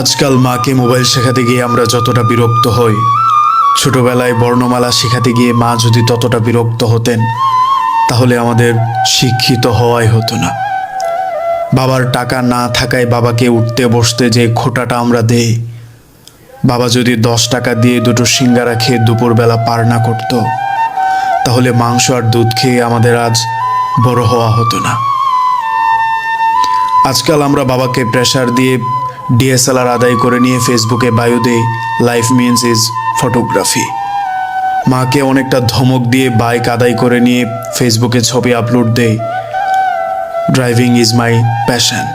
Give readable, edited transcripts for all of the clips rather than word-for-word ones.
আজকাল মাকে মোবাইল শেখাতে গিয়ে আমরা যতটা বিরক্ত হই, ছোটবেলায় বর্ণমালা শেখাতে গিয়ে মা যদি ততটা বিরক্ত হতেন, তাহলে আমাদের শিক্ষিত হওয়াই হতো না। বাবার টাকা না থাকায় বাবাকে উঠতে বসতে যে খোঁটাটা আমরা দেই, বাবা যদি 10 টাকা দিয়ে দুটো সিঙ্গারা খেয়ে দুপুরবেলা পার না করত, তাহলে মাংস আর দুধ খেয়ে আমাদের আজ বড় হওয়া হতো না। আজকাল আমরা বাবাকে প্রেশার দিয়ে ডিএসএলআর আদায় করে নিয়ে ফেসবুকে বায়ো দেই, লাইফ মিনস ইজ ফটোগ্রাফি। মাকে অনেকটা ধমক দিয়ে বাইক আদায় করে নিয়ে ফেসবুকে ছবি আপলোড দেই, ড্রাইভিং ইজ মাই প্যাশন।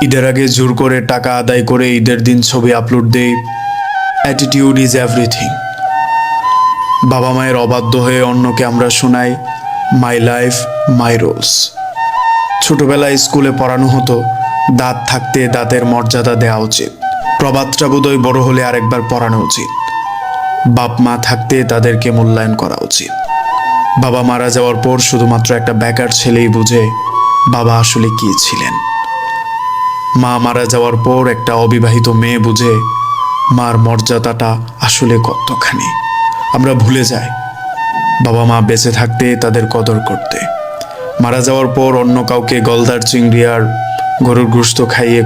ঈদের আগে জোর করে টাকা আদায় করে ঈদের দিন ছবি আপলোড দেই, অ্যাটিটিউড ইজ এভরিথিং। বাবা মায়ের অবাধ্য হয়ে অন্যকে আমরা শোনাই, মাই লাইফ মাই রুলস। ছোটবেলায় স্কুলে পড়ানো হতো, দাঁত থাকতে দাঁতের মর্যাদা দেওয়া উচিত। প্রবাদটা বোধহয় বড় হলে আরেকবার পড়ানো উচিত। বাপ মা থাকতে তাদেরকে মূল্যায়ন করা উচিত। বাবা মারা যাওয়ার পর শুধুমাত্র একটা বেকার ছেলেই বুঝে বাবা আসলে কি ছিলেন। মা মারা যাওয়ার পর একটা অবিবাহিত মেয়ে বুঝে মার মর্যাদাটা আসলে কতখানি। আমরা ভুলে যাই বাবা মা বেঁচে থাকতে তাদের কদর করতে। মারা যাওয়ার পর অন্য কাউকে গলদার চিংড়ি আর গরুর গোশত খাইয়ে